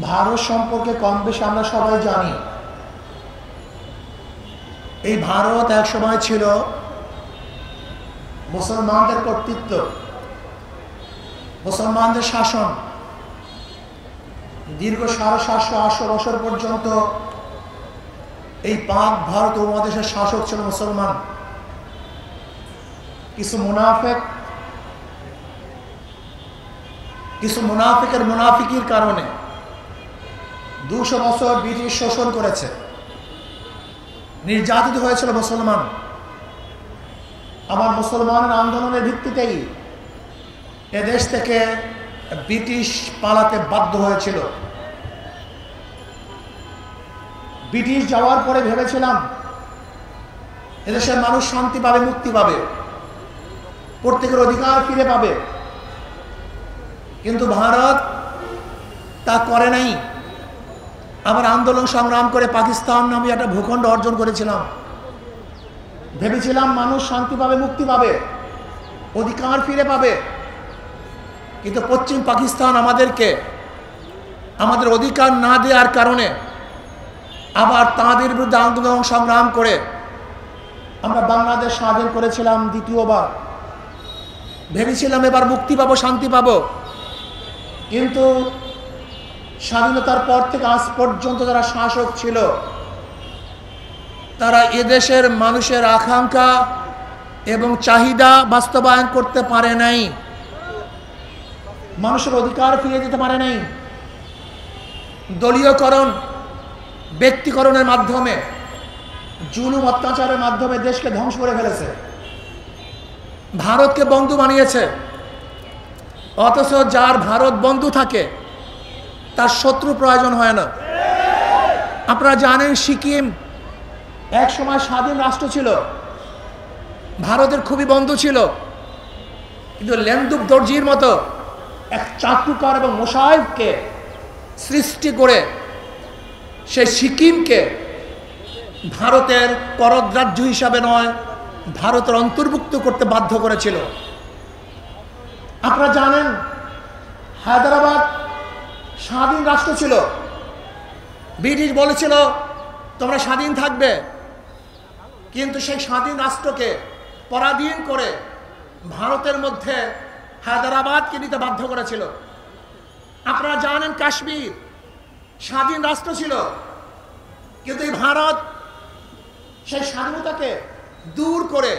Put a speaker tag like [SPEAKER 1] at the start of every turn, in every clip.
[SPEAKER 1] ভারত সম্পর্কে কম বেশি আমরা সবাই জানি। এই ভারত এক সময় ছিল মুসলমানদের কর্তৃত্ব, মুসলমানদের শাসন। দীর্ঘ 750-800 বছর পর্যন্ত এই পাক ভারত উপমহাদেশের শাসক ছিল মুসলমান। কিছু মুনাফিকের মুনাফিকির কারণে 200 বছর ব্রিটিশ শোষণ করেছে, নির্যাতিত হয়েছিল মুসলমান। আমার মুসলমানের আন্দোলনের ভিত্তিতেই এদেশ থেকে ব্রিটিশ পালাতে বাধ্য হয়েছিল। ব্রিটিশ যাওয়ার পরে ভেবেছিলাম এদেশের মানুষ শান্তি পাবে, মুক্তি পাবে, প্রত্যেকের অধিকার ফিরে পাবে, কিন্তু ভারত তা করে নাই। আবার আন্দোলন সংগ্রাম করে পাকিস্তান নামে একটা ভূখণ্ড অর্জন করেছিলাম। ভেবেছিলাম মানুষ শান্তি পাবে, মুক্তি পাবে, অধিকার ফিরে পাবে, কিন্তু পশ্চিম পাকিস্তান আমাদের অধিকার না দেওয়ার কারণে আবার তাদের বিরুদ্ধে আন্দোলন সংগ্রাম করে আমরা বাংলাদেশ স্বাধীন করেছিলাম দ্বিতীয়বার। ভেবেছিলাম এবার মুক্তি পাবো, শান্তি পাবো, কিন্তু স্বাধীনতার পর থেকে আজ পর্যন্ত যারা শাসক ছিল তারা এদেশের মানুষের আকাঙ্ক্ষা এবং চাহিদা বাস্তবায়ন করতে পারে নাই, মানুষের অধিকার ফিরিয়ে দিতে পারে নাই। দলীয়করণ, ব্যক্তিকরণের মাধ্যমে, জুলুম অত্যাচারের মাধ্যমে দেশকে ধ্বংস করে ফেলেছে। ভারতকে বন্ধু বানিয়েছে, অথচ যার ভারত বন্ধু থাকে তার শত্রু প্রয়োজন হয় না। আপনারা জানেন সিকিম এক সময় স্বাধীন রাষ্ট্র ছিল, ভারতের খুবই বন্ধু ছিল, কিন্তু লেন্দুক দর্জির মতো এক চাটুকার এবং মোশায়েবকে সৃষ্টি করে সেই সিকিমকে ভারতের কররাজ্য হিসাবে নয়, ভারতের অন্তর্ভুক্ত করতে বাধ্য করেছিল। আপনারা জানেন হায়দ্রাবাদ স্বাধীন রাষ্ট্র ছিল, ব্রিটিশ বলেছিল তোমরা স্বাধীন থাকবে, কিন্তু সেই স্বাধীন রাষ্ট্রকে পরাধীন করে ভারতের মধ্যে হায়দ্রাবাদকে নিতে বাধ্য করেছিল। আপনারা জানেন কাশ্মীর স্বাধীন রাষ্ট্র ছিল, কিন্তু এই ভারত সেই স্বাধীনতাকে দূর করে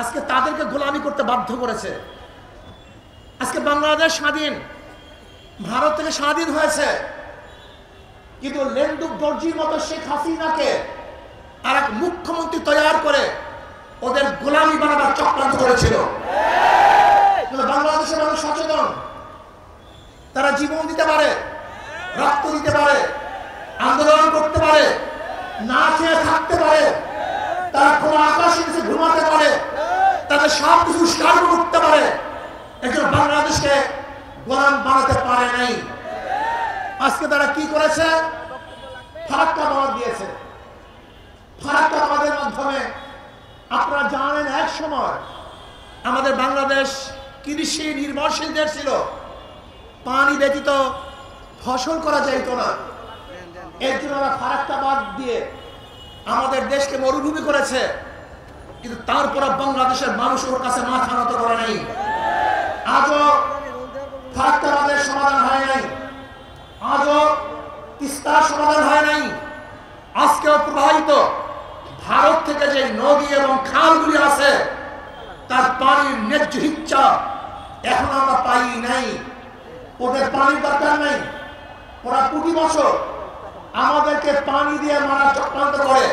[SPEAKER 1] আজকে তাদেরকে গোলামি করতে বাধ্য করেছে। আজকে বাংলাদেশ স্বাধীন, ভারত থেকে স্বাধীন হয়েছে, কিন্তু লেন্দুক দর্জির মতো শেখ হাসিনাকে আর এক মুখ্যমন্ত্রী তৈরি করে ওদের গোলামি বানাবার চক্রান্ত করেছিল। বাংলাদেশের মানুষ সচেতন, তারা জীবন দিতে পারে, রক্ত দিতে পারে, আন্দোলন করতে পারে, না খেয়ে থাকতে পারে, তারা খোলা আকাশের নিচে ঘুমাতে পারে, তাদের সব কিছু স্বীকার করতে পারে, একজন বাংলাদেশকে গোলাম বানাতে পারে নাই। আজকে তারা কি করেছে? ফারাক্কা বাদ দিয়েছে। ফারাক্কা বাদের মাধ্যমে আপনারা জানেন এক সময় আমাদের বাংলাদেশ কৃষি নির্ভরশীল দেশ ছিল, পানি ব্যতীত ফসল করা যেত না। এর জন্য ওরা ফারাক্কা বাদ দিয়ে আমাদের দেশকে মরুভূমি করেছে, কিন্তু তারপর বাংলাদেশের মানুষ ওর কাছে মাথা নত করে নাই। আজও ফারাক্কা বাদের সমাধান হয় নাই, আজও তিস্তার সমাধান হয় নাই। আজকেও প্রবাহিত ভারত থেকে যে নদী এবং খালগুলি আছে তার পানির ন্যায্য ইচ্ছা এখন আমরা পাই নাই। ওদের পানির দরকার নাই, ওরা প্রতি বছর আমাদেরকে পানি দিয়ে মারার চক্রান্ত করে।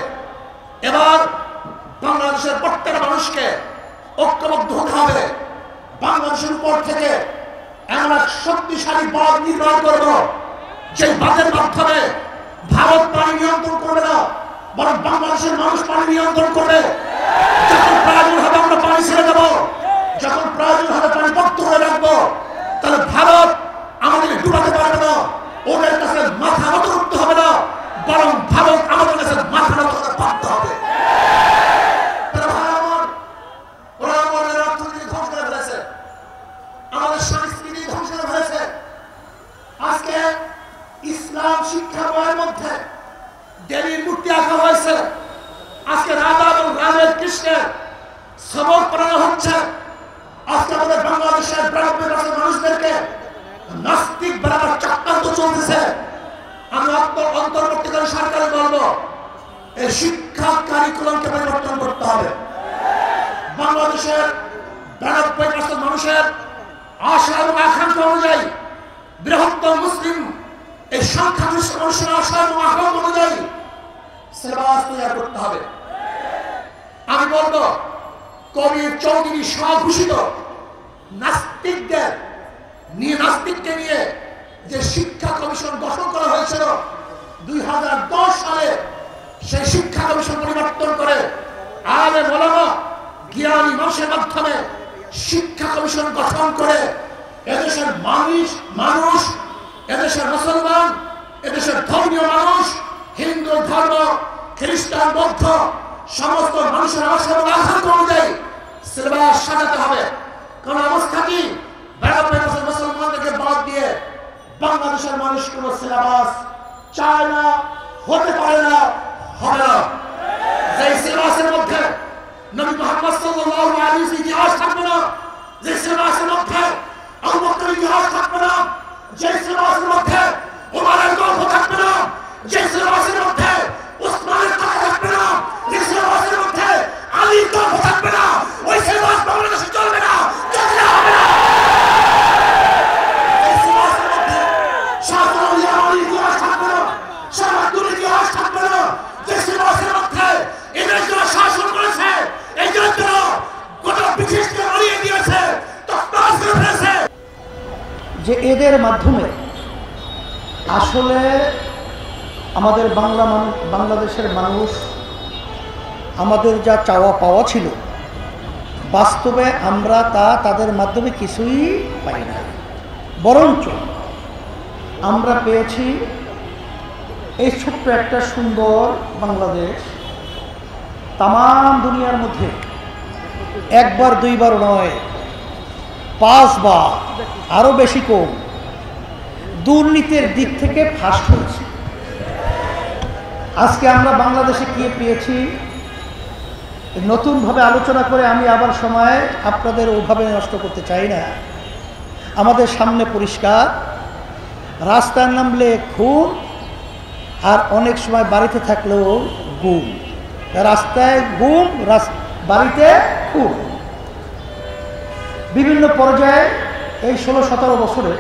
[SPEAKER 1] এবার বাংলাদেশের প্রত্যেক মানুষকে ঐক্যবদ্ধ হতে হবে। বাংলাদেশের উপর থেকে এমন এক শক্তিশালী বাঁধ নির্মাণ করব, যে বাঁধের মাধ্যমে ভারত পানি নিয়ন্ত্রণ করবে না, বরং বাংলাদেশের মানুষ পানি নিয়ন্ত্রণ করবে। যখন প্রয়োজন হবে আমরা পানি ছেড়ে দেবো, যখন প্রয়োজন হবে পানি বন্ধ করে রাখবো, তাহলে ভারত আমাদেরকে ডুবাতে পারবে না, ওদের কাছে মাথা নত করতে হবে না, বরং ভারত আমাদের কাছে মাথা নত করতে বাধ্য হবে। ওরা আমাদের অর্থনীতি ধ্বংস করে ফেলেছে, আমাদের সংস্কৃতি ধ্বংস করে ফেলেছে। আজকে ইসলাম শিক্ষা বইয়ের মধ্যে দেবীর মূর্তি আঁকা হয়েছে। আজকে রাধা এবং রাধের কৃষ্ণের সবক পড়ানো হচ্ছে। আজকে আমাদের বাংলাদেশের 92% মানুষদেরকে নাস্তিক বরাবর চক্রান্ত চলতেছে। আমি অন্তর্বর্তীকালীন সরকারে বলবো এই শিক্ষা কারিকুলামকে পরিবর্তন করতে হবে। বাংলাদেশের 92% মানুষের আশা এবং আকাঙ্ক্ষা অনুযায়ী, বৃহত্তর মুসলিম এই সংখ্যাগরিষ্ঠ মানুষের আশা এবং আকাঙ্ক্ষা অনুযায়ী সিলেবাস তৈরি করতে হবে। আমি বলবো কবির চৌধুরী স্বঘোষিত নাস্তিককে নিয়ে যে শিক্ষা কমিশন গঠন করা হয়েছিল 2010 সালে, সেই শিক্ষা কমিশন পরিবর্তন করে আলেম ওলামা জ্ঞানী মানুষের মাধ্যমে শিক্ষা কমিশন গঠন করে এদেশের মানুষ এদেশের মুসলমান, এদেশের ধর্মীয় মানুষ, হিন্দু ধর্ম, খ্রিস্টান, বৌদ্ধ সমস্ত মানুষের আশা এবং আকাঙ্ক্ষা অনুযায়ী সিলেবাস সাজাতে হবে। কোন অবস্থা কি মুসলমানদেরকে বাদ দিয়ে বাংলাদেশের মানুষ কোন সিলেবাস চায় না, হতে পারে না, হবে না। যে সিলেবাসের মধ্যে নবী মুহাম্মদ সাল্লাল্লাহু আলাইহি ওয়াসাল্লাম ইতিহাস থাকবে না, যে সিলেবাসের মধ্যে আবু বকরের ইতিহাস থাকবে না, যে সিলেবাসের মধ্যে ওমরের গল্প থাকবে না, যে সিলেবাসের মধ্যে উসমানের কথা থাকবে না, যে সিলেবাসের মধ্যে আলীর গল্প থাকবে না, ওই সিলেবাস বাংলাদেশে চলবে না, চলবে হবে না। এই সিলেবাসের মধ্যে শাহজালাল ইয়ামানির ইতিহাস থাকবে না, শাহ আব্দুলের ইতিহাস থাকবে না, যে সিলেবাসের মধ্যে এদের যারা শাসন করেছে এই জন্য গোটা ব্রিটিশকে মারিয়ে দিয়েছে, তকতাজ করে ফেলেছে,
[SPEAKER 2] যে এদের মাধ্যমে আসলে আমাদের বাংলাদেশের মানুষ আমাদের যা চাওয়া পাওয়া ছিল বাস্তবে আমরা তাদের মাধ্যমে কিছুই পাই না, বরঞ্চ আমরা পেয়েছি এই ছোট্ট একটা সুন্দর বাংলাদেশ। তাম দুনিয়ার মধ্যে একবার দুইবার নয়, 5 বার, আরো বেশি কম দুর্নীতির দিক থেকে ফার্স্ট হয়েছে। আজকে আমরা বাংলাদেশে কি পেয়েছি নতুনভাবে আলোচনা করে আমি আবার সময় আপনাদের ওইভাবে নষ্ট করতে চাই না। আমাদের সামনে পরিষ্কার, রাস্তায় নামলে খুন, আর অনেক সময় বাড়িতে থাকলেও গুম। রাস্তায় গুম, বাড়িতে খুন। বিভিন্ন পর্যায়ে এই 16-17 বছরে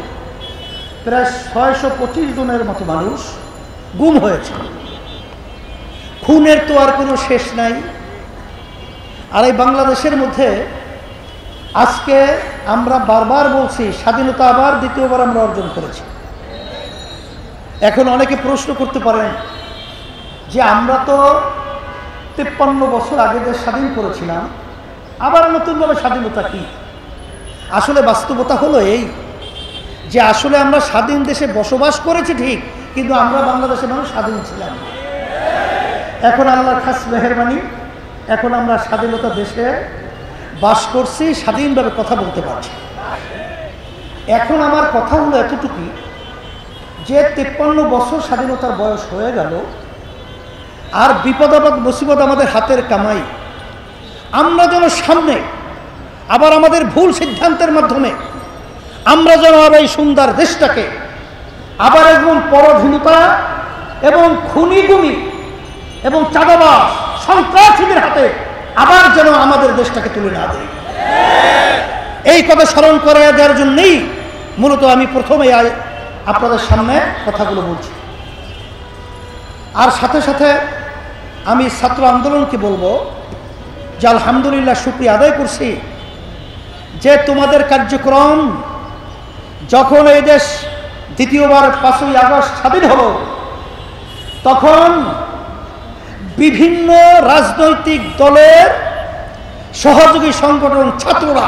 [SPEAKER 2] প্রায় 625 জনের মতো মানুষ গুম হয়েছে। খুনের তো আর কোনো শেষ নাই। আর এই বাংলাদেশের মধ্যে আজকে আমরা বারবার বলছি স্বাধীনতা আবার দ্বিতীয়বার আমরা অর্জন করেছি। এখন অনেকে প্রশ্ন করতে পারেন যে আমরা তো 53 বছর আগে যে স্বাধীন করেছিলাম, আবার নতুনভাবে স্বাধীনতা কি? আসলে বাস্তবতা হলো এই যে আসলে আমরা স্বাধীন দেশে বসবাস করেছি ঠিক, কিন্তু আমরা বাংলাদেশের মানুষ স্বাধীন ছিলাম। এখন আল্লাহর খাস মেহেরবানি, এখন আমরা স্বাধীনতা দেশে বাস করছি, স্বাধীনভাবে কথা বলতে পারছি। এখন আমার কথা হলো এতটুকু যে 53 বছর স্বাধীনতার বয়স হয়ে গেল, আর বিপদ আপদ মুসিবত আমাদের হাতের কামাই। আমরা যেন সামনে আবার আমাদের ভুল সিদ্ধান্তের মাধ্যমে আমরা যেন আবার এই সুন্দর দেশটাকে আবার একদম পরাধীনতা এবং খুনি-গুমি এবং চাঁদাবাজ সন্ত্রাসীদের হাতে আবার যেন আমাদের দেশটাকে তুলে না দেয়, এই কথা স্মরণ করে দেওয়ার জন্যই মূলত আমি প্রথমে আপনাদের সামনে কথাগুলো বলছি। আর সাথে সাথে আমি ছাত্র আন্দোলনকে বলবো যে আলহামদুলিল্লাহ শুকরিয়া আদায় করছি যে তোমাদের কার্যক্রম যখন এই দেশ দ্বিতীয়বার 5ই আগস্ট স্বাধীন হলো, তখন বিভিন্ন রাজনৈতিক দলের সহযোগী সংগঠন ছাত্ররা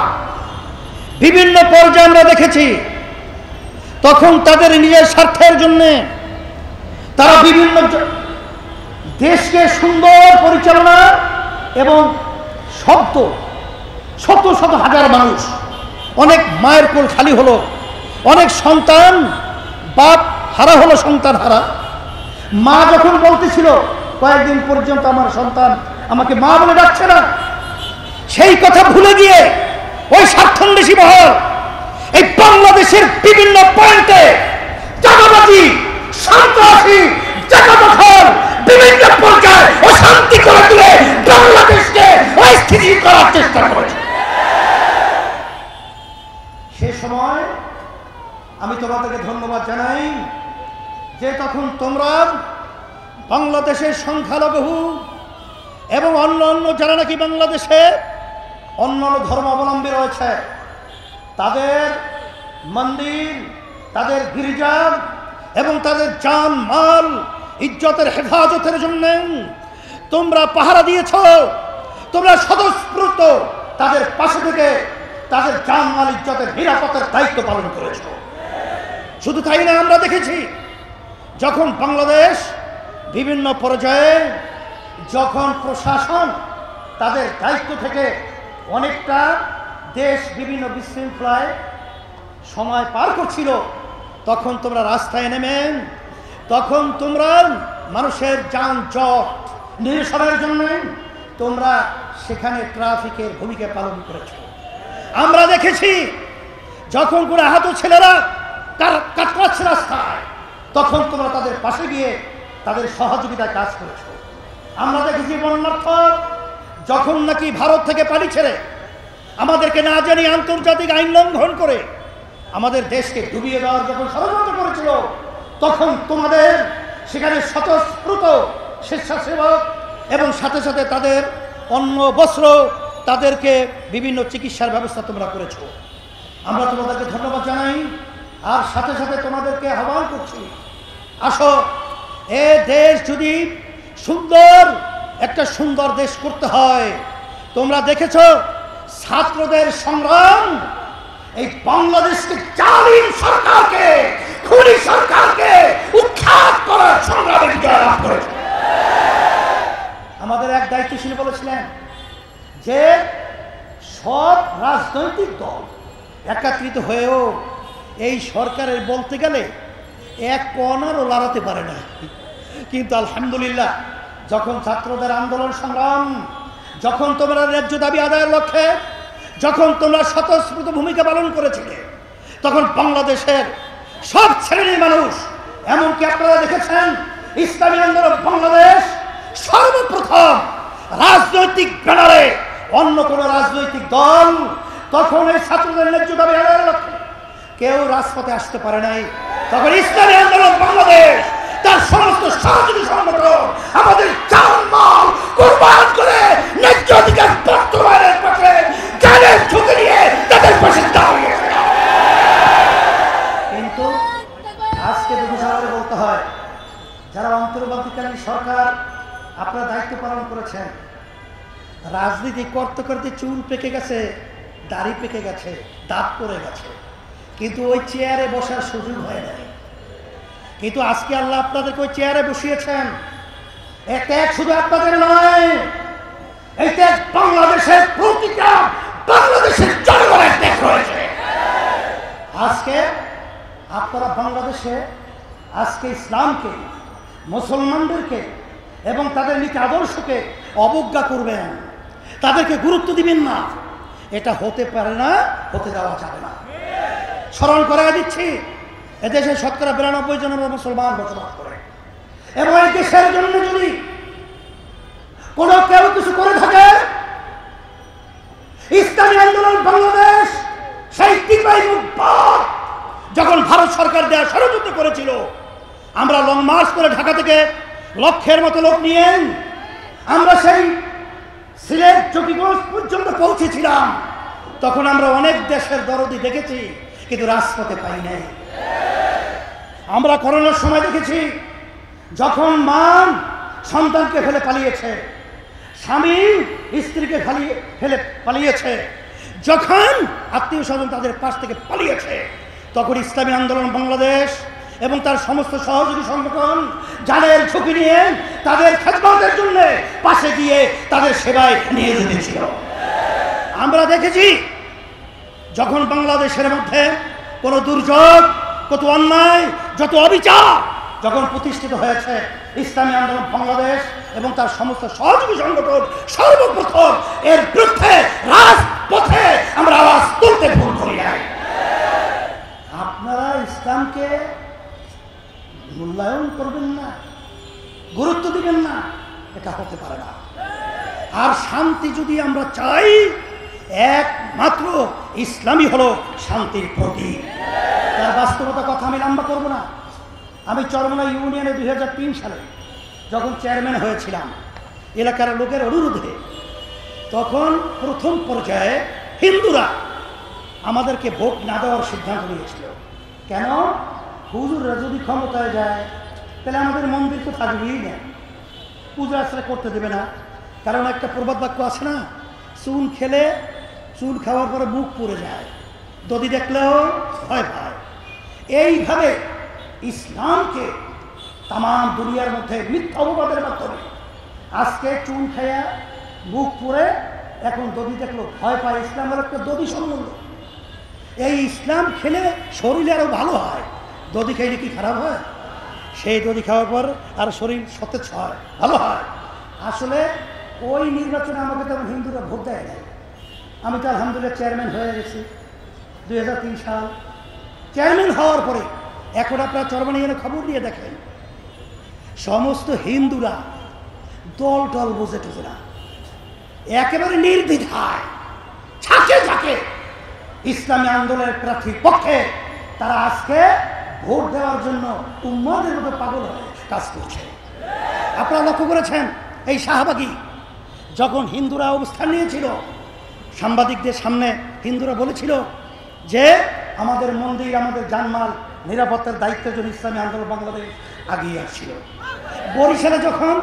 [SPEAKER 2] বিভিন্ন পর্যায়ে আমরা দেখেছি, তখন তাদের নিজের স্বার্থের জন্য তারা বিভিন্ন দেশকে সুন্দর পরিচালনা এবং শত শত হাজার মানুষ, অনেক মায়ের কোল খালি হলো, অনেক সন্তান বাপ হারা হলো, সন্তান হারা। মা যখন বলতেছিল কয়েকদিন পর্যন্ত আমার সন্তান আমাকে মা বলে ডাকছে না, সেই কথা ভুলে গিয়ে ওই স্বার্থান্বেষী মহল এই বাংলাদেশের বিভিন্ন পয়েন্টে চাঁদাবাজি, সন্ত্রাসী, জায়গা দখল, বিভিন্ন পর্যায়ে অশান্তি করে তুলে বাংলাদেশকে অস্থিতিশীল করার চেষ্টা করেছে। সে সময় আমি তোমাদেরকে ধন্যবাদ জানাই যে তখন তোমরা বাংলাদেশের সংখ্যালঘু এবং অন্য যারা নাকি বাংলাদেশে অন্যান্য ধর্মাবলম্বী রয়েছে তাদের মন্দির, তাদের গির্জা এবং তাদের জান মাল ইজ্জতের হেফাজতের জন্য তোমরা পাহারা দিয়েছ, তোমরা স্বতঃস্ফূর্ত তাদের পাশে থেকে তাদের জান মাল ইজ্জতের নিরাপত্তার দায়িত্ব পালন করেছ। শুধু তাই না, আমরা দেখেছি যখন বাংলাদেশ বিভিন্ন পর্যায়ে যখন প্রশাসন তাদের দায়িত্ব থেকে অনেকটা দেশ বিভিন্ন বিশৃঙ্খলায় সময় পার করছিল, তখন তোমরা রাস্তায় নেমেন, তখন তোমরা মানুষের যানজট নিরসনের জন্য তোমরা সেখানে ট্রাফিকের ভূমিকা পালন করেছ। আমরা দেখেছি যখন কোনো আহত ছেলেরা কাটরাচ্ছে রাস্তায়, তখন তোমরা তাদের পাশে গিয়ে তাদের সহযোগিতায় কাজ করেছ। আমরা দেখেছি বন্যার্থ যখন নাকি ভারত থেকে পানি ছেড়ে আমাদেরকে না জানিয়ে আন্তর্জাতিক আইন লঙ্ঘন করে আমাদের দেশকে ডুবিয়ে দেওয়ার যখন ষড়যন্ত্র করেছিল, তখন তোমাদের সেখানে স্বতঃস্ফূর্ত স্বেচ্ছাসেবক এবং সাথে সাথে তাদের অন্ন বস্ত্র, তাদেরকে বিভিন্ন চিকিৎসার ব্যবস্থা তোমরা করেছ। আমরা তোমাদেরকে ধন্যবাদ জানাই, আর সাথে সাথে তোমাদেরকে আহ্বান করছি, আসো এ দেশ যদি একটা সুন্দর দেশ করতে হয়, তোমরা দেখেছ ছাত্রদের সংগ্রাম এই বাংলাদেশকে জালিম সরকারকে, খুনি সরকারকে উৎখাত করার সংগ্রামে বিজয় লাভ করেছে। আমাদের এক দায়িত্বশীল বলেছিলেন যে সব রাজনৈতিক দল একত্রিত হয়েও এই সরকারের বলতে গেলে এক কণারও লড়াতে পারে না। কিন্তু আলহামদুলিল্লাহ, যখন ছাত্রদের আন্দোলন সংগ্রাম, যখন তোমরা ন্যায্য দাবি আদায়ের লক্ষ্যে যখন তোমরা স্বতঃস্ফূর্ত ভূমিকা পালন করেছিলে, তখন বাংলাদেশের সব শ্রেণীর মানুষ, এমনকি আপনারা দেখেছেন ইসলামী আন্দোলন বাংলাদেশ সর্বপ্রথম রাজনৈতিক ব্যানারে, অন্য কোনো রাজনৈতিক দল তখন এই ছাত্রদের ন্যায্য দাবি আদায়ের লক্ষ্যে কেউ রাজপথে আসতে পারে নাই। তখন ইসলামী আন্দোলন বাংলাদেশ তার সমস্ত সহযোগী সংগঠন আমাদের জানমাল কুরবান করে ন্যায্য অধিকার বাস্তবায়নের পক্ষে জানের ঝুঁকি নিয়ে তাদের পাশে দাঁড়িয়েছে। কিন্তু আজকে দুঃখজনক বলতে হয়, যারা অন্তর্বর্তীকালীন সরকার আপনারা দায়িত্ব পালন করেছেন, রাজনীতি করতে করতে চুল পেকে গেছে, দাড়ি পেকে গেছে, দাঁত পড়ে গেছে, কিন্তু ওই চেয়ারে বসার সুযোগ হয় নাই। কিন্তু আজকে আল্লাহ আপনাদেরকে ওই চেয়ারে বসিয়েছেন। এক শুধু আপনাদের নয়, এই ত্যাগ বাংলাদেশের প্রতিটা বাংলাদেশের জনগণের ত্যাগ রয়েছে। আজকে আপনারা বাংলাদেশে আজকে ইসলামকে, মুসলমানদেরকে এবং তাদের নীতি আদর্শকে অবজ্ঞা করবেন, তাদেরকে গুরুত্ব দিবেন না, এটা হতে পারে না, হতে দেওয়া যাবে না। স্মরণ করাই দিচ্ছি, এদেশে শতকরা 92 জন মুসলমান বসবাস করে, এবং এই দেশের জন্য যদি কোনো কেউ কিছু করে থাকে, ইসলামী আন্দোলন বাংলাদেশ সেই যখন ভারত সরকার দেওয়া ষড়যন্ত্র করেছিল, আমরা লং মার্চ করে ঢাকা থেকে লক্ষের মতো লোক নিয়ে আমরা সেই সিলেট চকিগঞ্জ পর্যন্ত পৌঁছেছিলাম। তখন আমরা অনেক দেশের দরদি দেখেছি, কিন্তু রাজপথে পাই নাই। আমরা করোনার সময় দেখেছি যখন মা সন্তানকে ফেলে পালিয়েছে, স্বামী স্ত্রীকে ফেলে পালিয়েছে, যখন আত্মীয় স্বজন তাদের পাশ থেকে পালিয়েছে, তখন ইসলামী আন্দোলন বাংলাদেশ এবং তার সমস্ত সহযোগী সংগঠন জানের ঝুঁকি নিয়ে তাদের খেদমতের জন্য পাশে গিয়ে তাদের সেবায় নিয়ে যেতেছিল। আমরা দেখেছি যখন বাংলাদেশের মধ্যে কোনো দুর্যোগ, কত অন্যায় যত অবিচার যখন প্রতিষ্ঠিত হয়েছে, ইসলামী আন্দোলন বাংলাদেশ এবং তার সমস্ত সহযোগী সংগঠন সর্বপ্রথম এর বিরুদ্ধে রাজপথে আমরা আওয়াজ তুলতে ভুল করি নাই। আপনারা ইসলামকে মূল্যায়ন করবেন না, গুরুত্ব দিবেন না, এটা হতে পারে না। আর শান্তি যদি আমরা চাই, একমাত্র ইসলামই হলো শান্তির প্রতীক। তার বাস্তবতা কথা আমি লম্বা করব না। আমি চরমোনা ইউনিয়নে 2003 সালে যখন চেয়ারম্যান হয়েছিলাম এলাকার লোকের অনুরোধে, তখন প্রথম পর্যায়ে হিন্দুরা আমাদেরকে ভোট না দেওয়ার সিদ্ধান্ত নিয়েছিল। কেন? হুজুররা যদি ক্ষমতায় যায় তাহলে আমাদের মন্দির তো থাকবেই না, পূজা আশ্রয় করতে দেবে না। কারণ একটা প্রবাদ বাক্য আছে না, চুন খেলে চুন খাওয়ার পরে মুখ পুড়ে যায়, দদি দেখলেও ভয় পায়। এইভাবে ইসলামকে তাম দুনিয়ার মধ্যে মিথ্যা অপবাদের মাধ্যমে আজকে চুন খেয়ে মুখ পুড়ে, এখন দদি দেখলো ভয় পায়। ইসলামের একটা দদি সম্বন্ধ। এই ইসলাম খেলে শরীরে আরো ভালো হয়। দদি খাইলে কি খারাপ হয়? সেই দদি খাওয়ার পর আর শরীর সতেজ হয়, ভালো হয়। আসলে ওই নির্বাচনে আমাকে তখন হিন্দুরা ভোট দেয় নাই। আমি তো আলহামদুলিল্লাহ চেয়ারম্যান হয়ে গেছি 2003 সাল। চেয়ারম্যান হওয়ার পরে এখন আপনারা চরমোনা ইউনিয়নে খবর নিয়ে দেখেন, সমস্ত হিন্দুরা দল টল বুঝে টুঝে না, একেবারে নির্দ্বিধায় ঝাঁকে ঝাঁকে ইসলামী আন্দোলনের প্রার্থীর পক্ষে তারা আজকে ভোট দেওয়ার জন্য উম্মাদের মতো পাগল হয়ে কাজ করছে। আপনারা লক্ষ্য করেছেন, এই শাহবাগী যখন হিন্দুরা অবস্থান নিয়েছিল, সাংবাদিকদের সামনে হিন্দুরা বলেছিল যে আমাদের মন্দির, আমাদের জানমাল নিরাপত্তার দায়িত্বের জন্য ইসলামী আন্দোলন বাংলাদেশ আগিয়ে আসছিল। বরিশালে যখন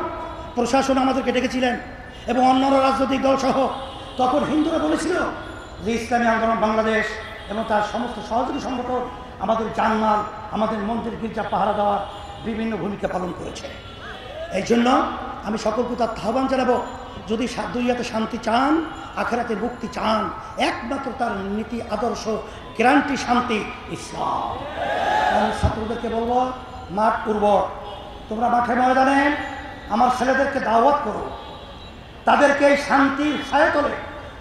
[SPEAKER 2] প্রশাসন আমাদেরকে ডেকেছিলেন এবং অন্যান্য রাজনৈতিক দল সহ, তখন হিন্দুরা বলেছিল যে ইসলামী আন্দোলন বাংলাদেশ এবং তার সমস্ত সহযোগী সংগঠন আমাদের জানমাল, আমাদের মন্দির গির্জা পাহারা দেওয়ার বিভিন্ন ভূমিকা পালন করেছে। এই জন্য আমি সকলকে তার আহ্বান জানাবো, যদি দুনিয়াতে শান্তি চান, আখেরাতে মুক্তি চান, একমাত্র তার নীতি আদর্শ গ্যারান্টি শান্তি ইসলাম। আমি ছাত্রদেরকে বলবো, মাঠ উর্বর, তোমরা মাঠে ময়দানে আমার ছেলেদেরকে দাওয়াত করো, তাদেরকে এই শান্তির ছায়াতলে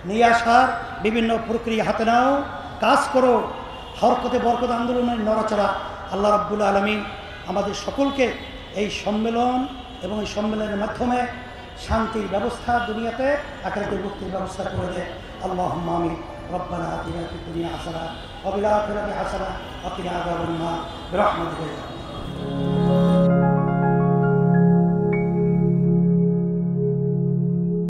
[SPEAKER 2] নিয়ে আসার বিভিন্ন প্রক্রিয়া হাতে নাও, কাজ করো। হরকতে বরকত আন্দোলনের নড়াচড়া আল্লাহ রাব্বুল আলামিন আমাদের সকলকে এই সম্মেলন এবং এই সম্মেলনের মাধ্যমে শান্তির ব্যবস্থা দুনিয়াতে, আখিরাতে মুক্তির ব্যবস্থা করে দেয়। আল্লাহুম্মা আমিন। রব্বানা আতিনা ফিদ দুনিয়া হাসানাহ ওয়া ফিল আখিরাতি হাসানাহ ওয়া কিনা আযাবান নার বিরহমাতিকা।